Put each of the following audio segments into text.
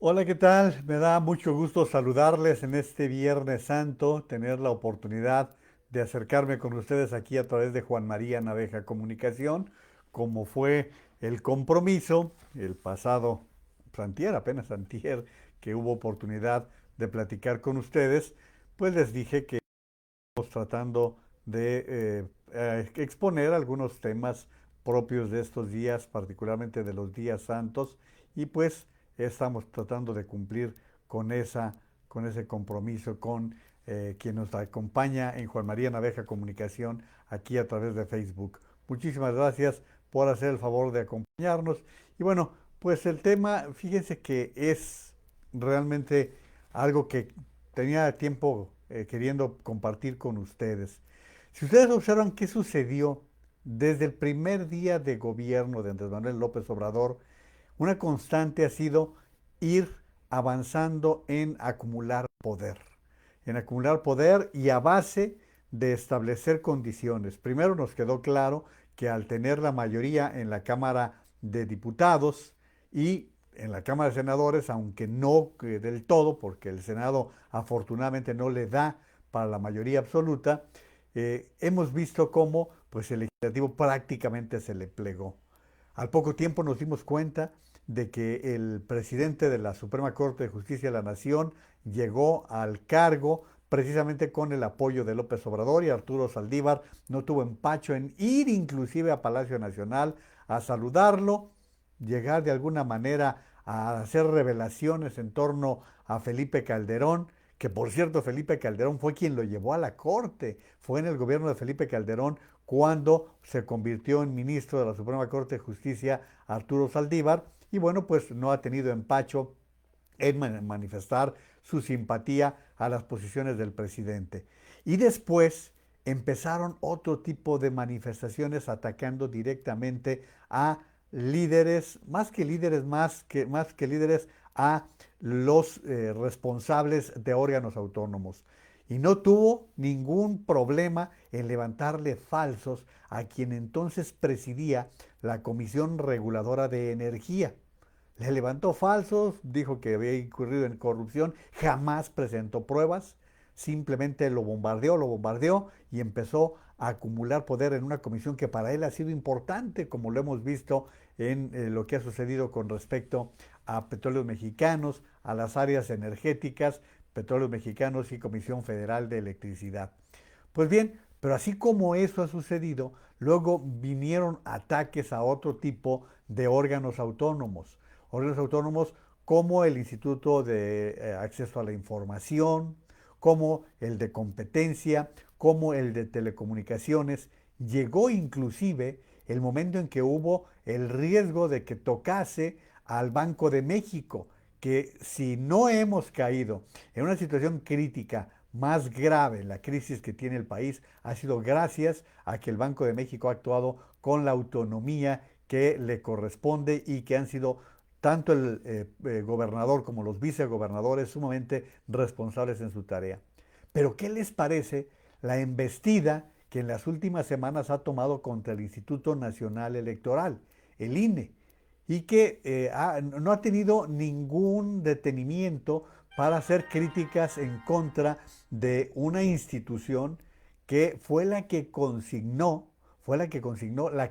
Hola, ¿qué tal? Me da mucho gusto saludarles en este Viernes Santo, tener la oportunidad de acercarme con ustedes aquí a través de Juan María Naveja Comunicación, como fue el compromiso el pasado antier, apenas antier, que hubo oportunidad de platicar con ustedes, pues les dije que estamos tratando de exponer algunos temas propios de estos días, particularmente de los días santos, y pues estamos tratando de cumplir con con ese compromiso con quien nos acompaña en Juan María Naveja Comunicación aquí a través de Facebook. Muchísimas gracias por hacer el favor de acompañarnos. Y bueno, pues el tema, fíjense que es realmente algo que tenía tiempo queriendo compartir con ustedes. Si ustedes observan qué sucedió desde el primer día de gobierno de Andrés Manuel López Obrador, una constante ha sido ir avanzando en acumular poder y a base de establecer condiciones. Primero nos quedó claro que al tener la mayoría en la Cámara de Diputados y en la Cámara de Senadores, aunque no del todo, porque el Senado afortunadamente no le da para la mayoría absoluta, hemos visto cómo pues, el legislativo prácticamente se le plegó. Al poco tiempo nos dimos cuenta de que el presidente de la Suprema Corte de Justicia de la Nación llegó al cargo precisamente con el apoyo de López Obrador y Arturo Saldívar no tuvo empacho en ir inclusive a Palacio Nacional a saludarlo, llegar de alguna manera a hacer revelaciones en torno a Felipe Calderón, que por cierto Felipe Calderón fue quien lo llevó a la corte, fue en el gobierno de Felipe Calderón cuando se convirtió en ministro de la Suprema Corte de Justicia Arturo Saldívar y bueno, pues no ha tenido empacho en manifestar su simpatía a las posiciones del presidente. Y después empezaron otro tipo de manifestaciones atacando directamente a líderes, más que líderes, a los responsables de órganos autónomos. Y no tuvo ningún problema en levantarle falsos a quien entonces presidía la Comisión Reguladora de Energía. Le levantó falsos, dijo que había incurrido en corrupción, jamás presentó pruebas, simplemente lo bombardeó y empezó a acumular poder en una comisión que para él ha sido importante, como lo hemos visto en lo que ha sucedido con respecto a petróleos mexicanos, a las áreas energéticas, petróleos mexicanos y Comisión Federal de Electricidad. Pues bien, pero así como eso ha sucedido, luego vinieron ataques a otro tipo de órganos autónomos como el Instituto de Acceso a la Información, como el de Competencia, como el de Telecomunicaciones. Llegó inclusive el momento en que hubo el riesgo de que tocase al Banco de México, que si no hemos caído en una situación crítica más grave, la crisis que tiene el país, ha sido gracias a que el Banco de México ha actuado con la autonomía que le corresponde y que han sido tanto el gobernador como los vicegobernadores sumamente responsables en su tarea. Pero ¿qué les parece la embestida que en las últimas semanas ha tomado contra el Instituto Nacional Electoral, el INE, y que no ha tenido ningún detenimiento para hacer críticas en contra de una institución que la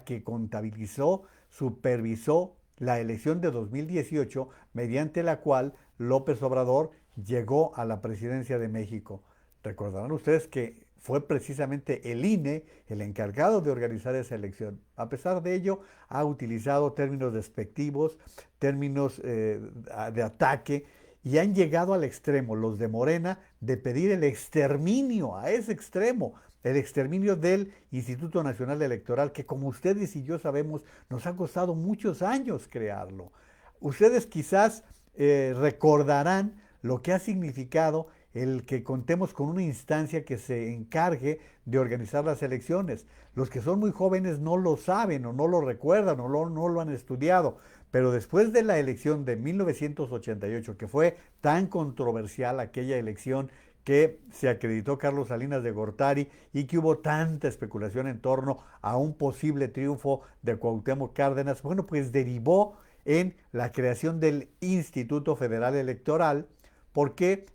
que contabilizó, supervisó la elección de 2018, mediante la cual López Obrador llegó a la presidencia de México. Recordarán ustedes que fue precisamente el INE el encargado de organizar esa elección. A pesar de ello, ha utilizado términos despectivos, términos de ataque, y han llegado al extremo, los de Morena, de pedir el exterminio, a ese extremo, el exterminio del Instituto Nacional Electoral, que como ustedes y yo sabemos, nos ha costado muchos años crearlo. Ustedes quizás recordarán lo que ha significado el que contemos con una instancia que se encargue de organizar las elecciones. Los que son muy jóvenes no lo saben o no lo recuerdan o no lo han estudiado, pero después de la elección de 1988, que fue tan controversial aquella elección que se acreditó Carlos Salinas de Gortari y que hubo tanta especulación en torno a un posible triunfo de Cuauhtémoc Cárdenas, bueno, pues derivó en la creación del Instituto Federal Electoral, porque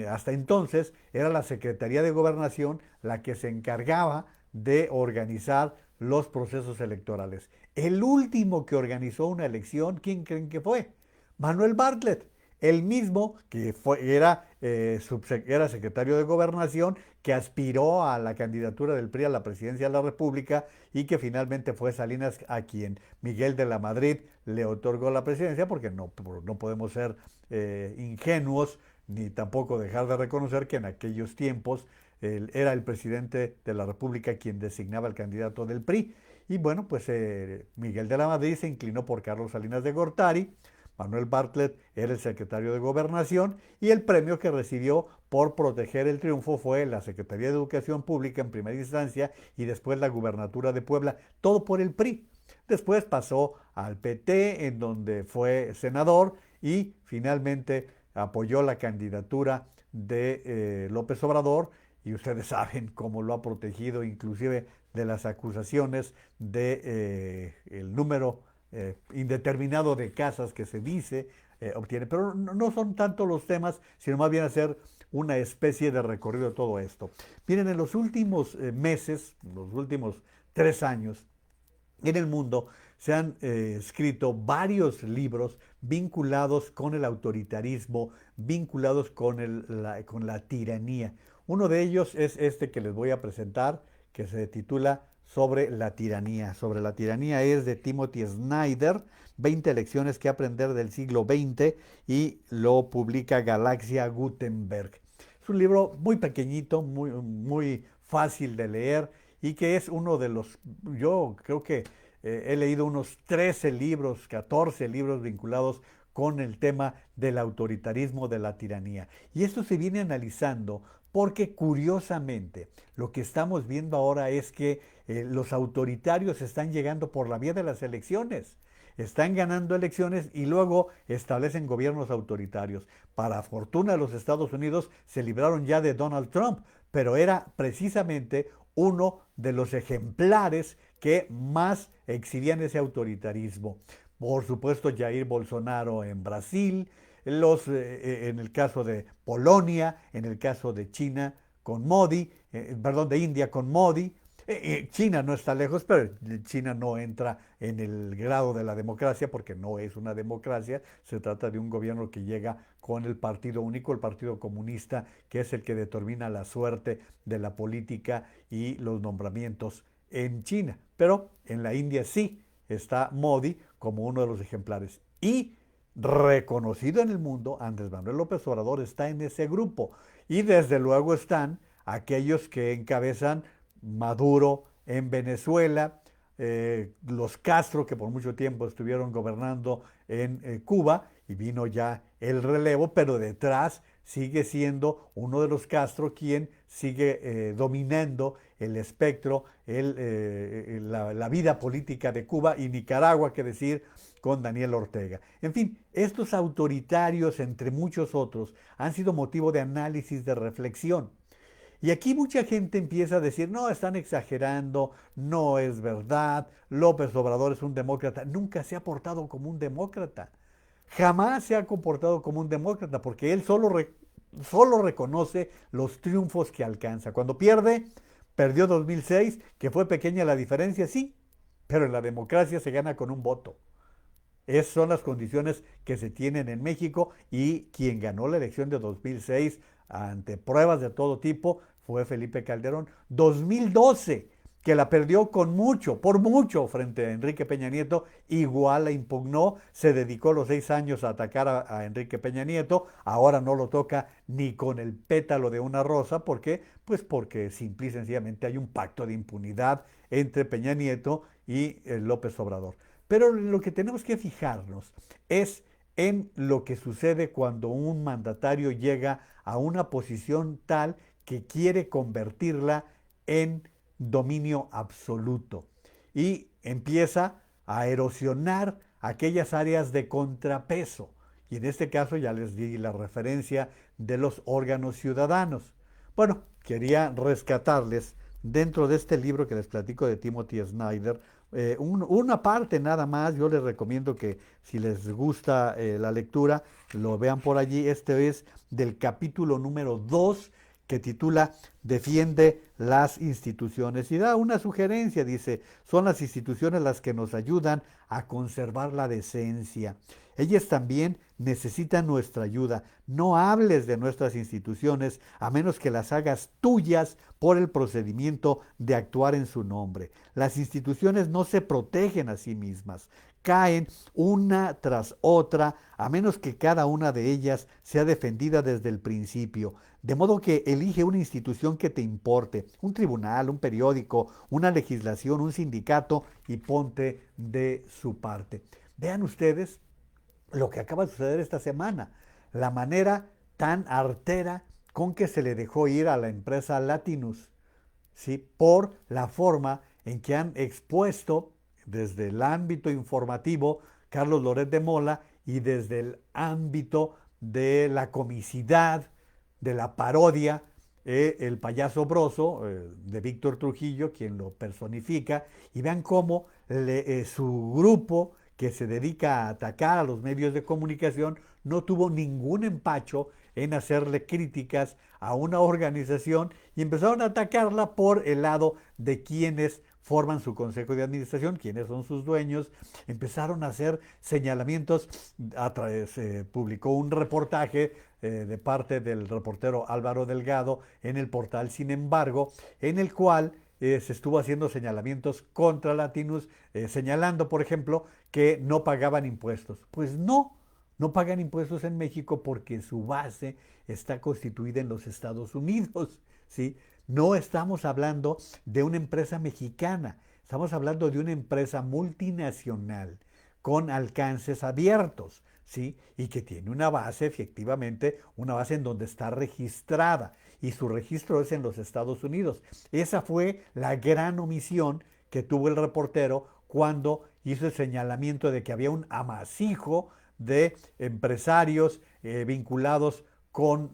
hasta entonces era la Secretaría de Gobernación la que se encargaba de organizar los procesos electorales. El último que organizó una elección, ¿quién creen que fue? Manuel Bartlett, el mismo que era secretario de Gobernación, que aspiró a la candidatura del PRI a la presidencia de la República y que finalmente fue Salinas a quien Miguel de la Madrid le otorgó la presidencia, porque no podemos ser ingenuos ni tampoco dejar de reconocer que en aquellos tiempos era el presidente de la República quien designaba el candidato del PRI. Y bueno, pues Miguel de la Madrid se inclinó por Carlos Salinas de Gortari. Manuel Bartlett era el secretario de Gobernación y el premio que recibió por proteger el triunfo fue la Secretaría de Educación Pública en primera instancia y después la gubernatura de Puebla, todo por el PRI. Después pasó al PT, en donde fue senador y finalmente apoyó la candidatura de López Obrador, y ustedes saben cómo lo ha protegido inclusive de las acusaciones de el número indeterminado de casas que se dice obtiene. Pero no son tanto los temas, sino más bien hacer una especie de recorrido de todo esto. Miren, en los últimos meses, los últimos 3 años, en el mundo se han escrito varios libros vinculados con el autoritarismo, vinculados con la tiranía. Uno de ellos es este que les voy a presentar, que se titula Sobre la tiranía. Sobre la tiranía es de Timothy Snyder, 20 lecciones que aprender del siglo XX, y lo publica Galaxia Gutenberg. Es un libro muy pequeñito, muy fácil de leer y que es uno de los, yo creo que he leído unos 13 libros, 14 libros vinculados con el tema del autoritarismo, de la tiranía. Y esto se viene analizando porque curiosamente lo que estamos viendo ahora es que los autoritarios están llegando por la vía de las elecciones. Están ganando elecciones y luego establecen gobiernos autoritarios. Para fortuna de los Estados Unidos se libraron ya de Donald Trump, pero era precisamente uno de los ejemplares que más exhibían ese autoritarismo. Por supuesto, Jair Bolsonaro en Brasil, en el caso de Polonia, en el caso de China con Modi, perdón, de India con Modi. China no está lejos, pero China no entra en el grado de la democracia porque no es una democracia. Se trata de un gobierno que llega con el partido único, el Partido Comunista, que es el que determina la suerte de la política y los nombramientos en China. Pero en la India sí está Modi como uno de los ejemplares. Y reconocido en el mundo, Andrés Manuel López Obrador está en ese grupo. Y desde luego están aquellos que encabezan Maduro en Venezuela, los Castro, que por mucho tiempo estuvieron gobernando en Cuba, y vino ya el relevo, pero detrás sigue siendo uno de los Castro quien sigue dominando el espectro, la vida política de Cuba y Nicaragua, que decir, con Daniel Ortega. En fin, estos autoritarios, entre muchos otros, han sido motivo de análisis, de reflexión. Y aquí mucha gente empieza a decir, no, están exagerando, no es verdad, López Obrador es un demócrata. Nunca se ha portado como un demócrata. Jamás se ha comportado como un demócrata porque él solo reconoce los triunfos que alcanza. Cuando perdió 2006, que fue pequeña la diferencia, sí, pero en la democracia se gana con un voto. Esas son las condiciones que se tienen en México y quien ganó la elección de 2006 ante pruebas de todo tipo fue Felipe Calderón. 2012, que la perdió con mucho, por mucho, frente a Enrique Peña Nieto, igual la impugnó, se dedicó los 6 años a atacar a Enrique Peña Nieto, ahora no lo toca ni con el pétalo de una rosa. ¿Por qué? Pues porque simple y sencillamente hay un pacto de impunidad entre Peña Nieto y López Obrador. Pero lo que tenemos que fijarnos es en lo que sucede cuando un mandatario llega a una posición tal que quiere convertirla en dominio absoluto y empieza a erosionar aquellas áreas de contrapeso. Y en este caso ya les di la referencia de los órganos ciudadanos. Bueno, quería rescatarles dentro de este libro que les platico de Timothy Snyder, una parte nada más. Yo les recomiendo que si les gusta la lectura, lo vean por allí. Este es del capítulo número 2 que titula Defiende las instituciones y da una sugerencia, dice, son las instituciones las que nos ayudan a conservar la decencia. Ellas también necesitan nuestra ayuda. No hables de nuestras instituciones a menos que las hagas tuyas por el procedimiento de actuar en su nombre. Las instituciones no se protegen a sí mismas, caen una tras otra a menos que cada una de ellas sea defendida desde el principio. De modo que elige una institución que te importe, un tribunal, un periódico, una legislación, un sindicato y ponte de su parte. Vean ustedes lo que acaba de suceder esta semana, la manera tan artera con que se le dejó ir a la empresa Latinus, ¿sí? Por la forma en que han expuesto desde el ámbito informativo Carlos Loret de Mola y desde el ámbito de la comicidad, de la parodia, el payaso broso de Víctor Trujillo, quien lo personifica, y vean cómo su grupo que se dedica a atacar a los medios de comunicación no tuvo ningún empacho en hacerle críticas a una organización y empezaron a atacarla por el lado de quienes forman su consejo de administración, quienes son sus dueños, empezaron a hacer señalamientos. Se publicó un reportaje de parte del reportero Álvaro Delgado en el portal Sin embargo, en el cual se estuvo haciendo señalamientos contra Latinus, señalando, por ejemplo, que no pagaban impuestos. Pues no, no pagan impuestos en México porque su base está constituida en los Estados Unidos, ¿sí? No estamos hablando de una empresa mexicana, estamos hablando de una empresa multinacional con alcances abiertos, ¿sí? Y que tiene una base, efectivamente, una base en donde está registrada y su registro es en los Estados Unidos. Esa fue la gran omisión que tuvo el reportero cuando hizo el señalamiento de que había un amasijo de empresarios vinculados con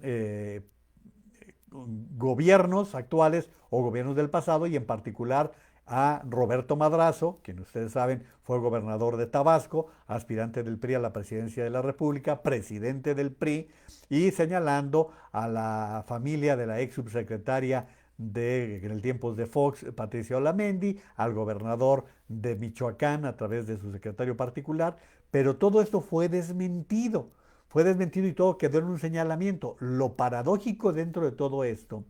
gobiernos actuales o gobiernos del pasado y en particular a Roberto Madrazo, quien ustedes saben fue gobernador de Tabasco, aspirante del PRI a la presidencia de la República, presidente del PRI, y señalando a la familia de la ex subsecretaria en el tiempos de Fox, Patricia Olamendi, al gobernador de Michoacán a través de su secretario particular, pero todo esto fue desmentido y todo quedó en un señalamiento. Lo paradójico dentro de todo esto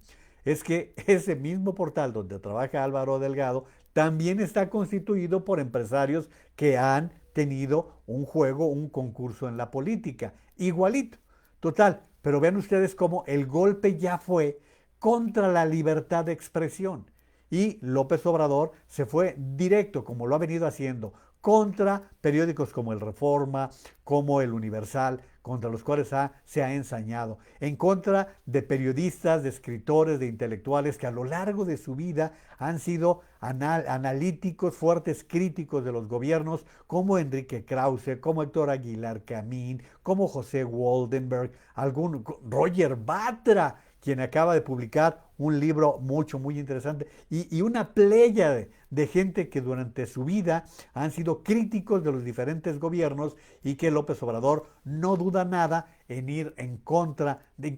es que ese mismo portal donde trabaja Álvaro Delgado también está constituido por empresarios que han tenido un juego, un concurso en la política. Igualito. Total. Pero vean ustedes cómo el golpe ya fue contra la libertad de expresión. Y López Obrador se fue directo, como lo ha venido haciendo, contra periódicos como el Reforma, como el Universal, contra los cuales se ha ensañado, en contra de periodistas, de escritores, de intelectuales que a lo largo de su vida han sido analíticos, fuertes críticos de los gobiernos, como Enrique Krause, como Héctor Aguilar Camín, como José Waldenberg, Roger Batra, quien acaba de publicar un libro muy interesante, y una playa de gente que durante su vida han sido críticos de los diferentes gobiernos y que López Obrador no duda nada en ir en contra de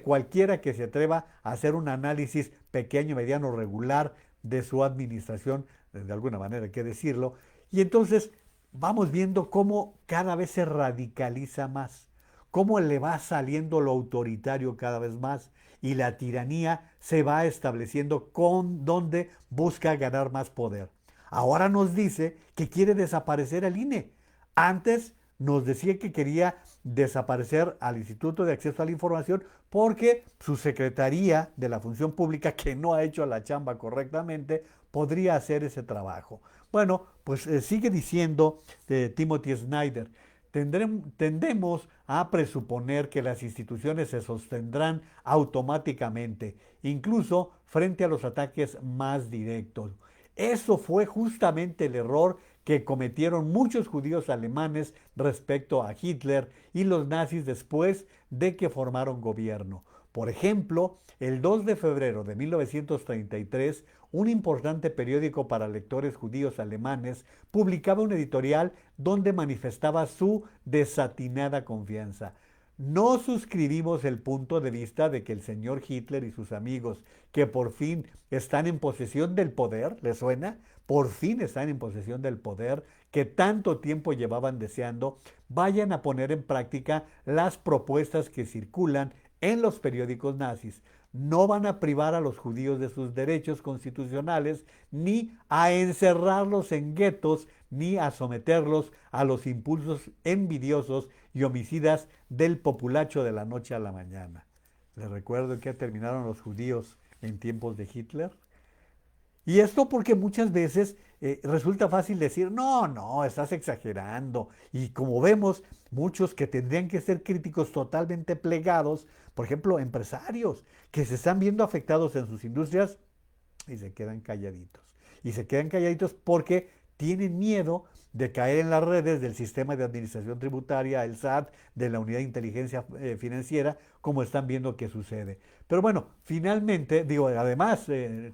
cualquiera que se atreva a hacer un análisis pequeño, mediano, regular de su administración, de alguna manera hay que decirlo, y entonces vamos viendo cómo cada vez se radicaliza más, cómo le va saliendo lo autoritario cada vez más y la tiranía se va estableciendo con donde busca ganar más poder. Ahora nos dice que quiere desaparecer al INE. Antes nos decía que quería desaparecer al Instituto de Acceso a la Información porque su Secretaría de la Función Pública, que no ha hecho la chamba correctamente, podría hacer ese trabajo. Bueno, pues sigue diciendo Timothy Snyder, tendemos a presuponer que las instituciones se sostendrán automáticamente, incluso frente a los ataques más directos. Eso fue justamente el error que cometieron muchos judíos alemanes respecto a Hitler y los nazis después de que formaron gobierno. Por ejemplo, el 2 de febrero de 1933, un importante periódico para lectores judíos alemanes publicaba un editorial donde manifestaba su desatinada confianza. No suscribimos el punto de vista de que el señor Hitler y sus amigos, que por fin están en posesión del poder, ¿les suena? Por fin están en posesión del poder que tanto tiempo llevaban deseando, vayan a poner en práctica las propuestas que circulan en los periódicos nazis. No van a privar a los judíos de sus derechos constitucionales, ni a encerrarlos en guetos, ni a someterlos a los impulsos envidiosos y homicidas del populacho de la noche a la mañana. Les recuerdo que terminaron los judíos en tiempos de Hitler. Y esto porque muchas veces resulta fácil decir, no, no, estás exagerando. Y como vemos, muchos que tendrían que ser críticos totalmente plegados, por ejemplo, empresarios que se están viendo afectados en sus industrias y se quedan calladitos. Y se quedan calladitos porque tienen miedo de caer en las redes del sistema de administración tributaria, el SAT, de la unidad de inteligencia financiera, como están viendo que sucede. Pero bueno, finalmente, digo, además,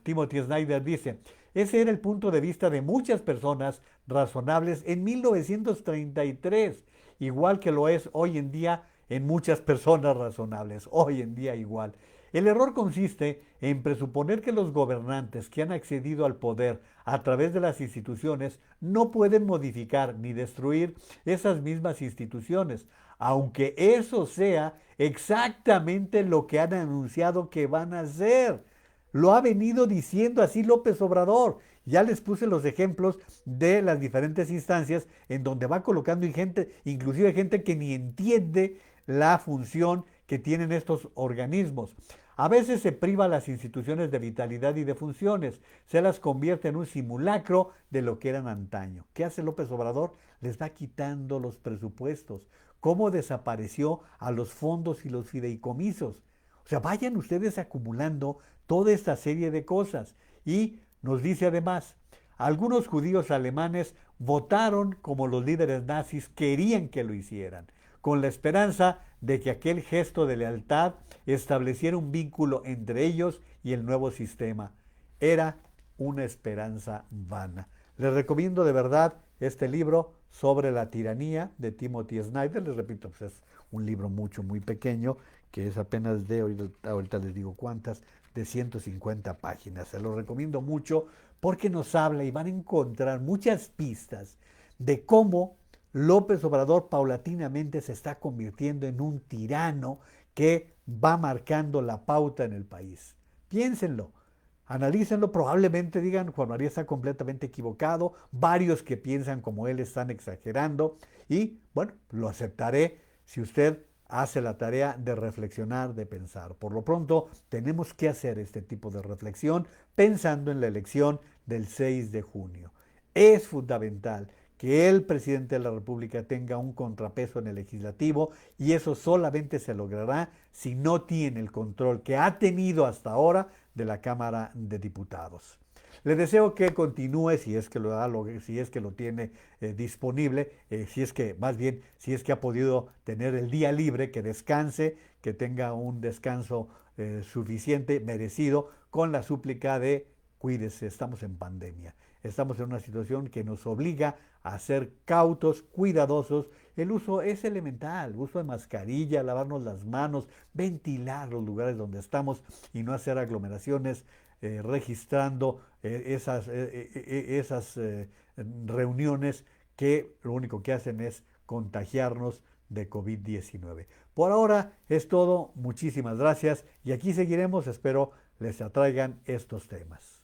Timothy Snyder dice, ese era el punto de vista de muchas personas razonables en 1933, igual que lo es hoy en día en muchas personas razonables, hoy en día igual. El error consiste en presuponer que los gobernantes que han accedido al poder a través de las instituciones no pueden modificar ni destruir esas mismas instituciones, aunque eso sea exactamente lo que han anunciado que van a hacer. Lo ha venido diciendo así López Obrador. Ya les puse los ejemplos de las diferentes instancias en donde va colocando gente, inclusive gente que ni entiende la función que tienen estos organismos. A veces se priva a las instituciones de vitalidad y de funciones, se las convierte en un simulacro de lo que eran antaño. ¿Qué hace López Obrador? Les va quitando los presupuestos. ¿Cómo desapareció a los fondos y los fideicomisos? O sea, vayan ustedes acumulando toda esta serie de cosas. Y nos dice además, algunos judíos alemanes votaron como los líderes nazis querían que lo hicieran, con la esperanza de que aquel gesto de lealtad estableciera un vínculo entre ellos y el nuevo sistema. Era una esperanza vana. Les recomiendo de verdad este libro sobre la tiranía de Timothy Snyder. Les repito, pues es un libro muy pequeño, que es apenas de, ahorita les digo cuántas, de 150 páginas. Se lo recomiendo mucho porque nos habla y van a encontrar muchas pistas de cómo López Obrador paulatinamente se está convirtiendo en un tirano que va marcando la pauta en el país. Piénsenlo, analícenlo, probablemente digan Juan María está completamente equivocado, varios que piensan como él están exagerando y bueno, lo aceptaré si usted hace la tarea de reflexionar, de pensar. Por lo pronto, tenemos que hacer este tipo de reflexión pensando en la elección del 6 de junio. Es fundamental que el presidente de la República tenga un contrapeso en el legislativo y eso solamente se logrará si no tiene el control que ha tenido hasta ahora de la Cámara de Diputados. Le deseo que continúe, si es que lo da, si es que lo tiene disponible, si es que, más bien, si es que ha podido tener el día libre, que descanse, que tenga un descanso suficiente, merecido, con la súplica de cuídese, estamos en pandemia. Estamos en una situación que nos obliga a ser cautos, cuidadosos. El uso es elemental, uso de mascarilla, lavarnos las manos, ventilar los lugares donde estamos y no hacer aglomeraciones registrando esas reuniones que lo único que hacen es contagiarnos de COVID-19. Por ahora es todo, muchísimas gracias y aquí seguiremos, espero les atraigan estos temas.